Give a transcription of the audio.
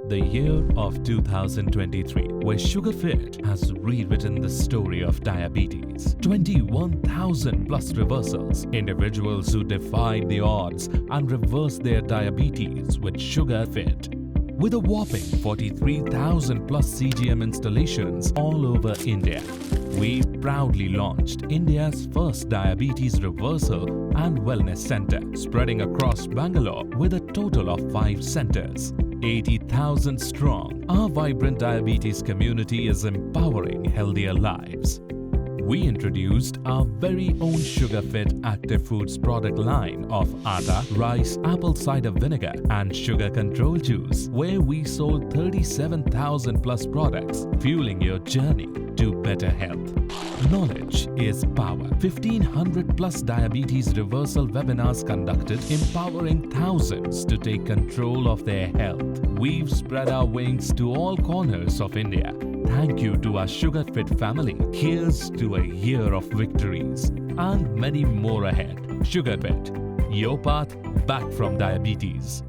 The year of 2023, where Sugarfit has rewritten the story of diabetes. 21,000 plus reversals, individuals who defied the odds and reversed their diabetes with Sugarfit. With a whopping 43,000 plus CGM installations all over India, we proudly launched India's first diabetes reversal and wellness center, spreading across Bangalore with a total of 5 centers. 80,000 strong, our vibrant diabetes community is empowering healthier lives. We introduced our very own Sugarfit Active Foods product line of atta, rice, apple cider vinegar and sugar control juice, where we sold 37,000 plus products, fueling your journey to better health. Knowledge is power. 1,500 plus diabetes reversal webinars conducted, empowering thousands to take control of their health. We've spread our wings to all corners of India. Thank you to our Sugarfit family. Here's to a year of victories and many more ahead. Sugarfit, your path back from diabetes.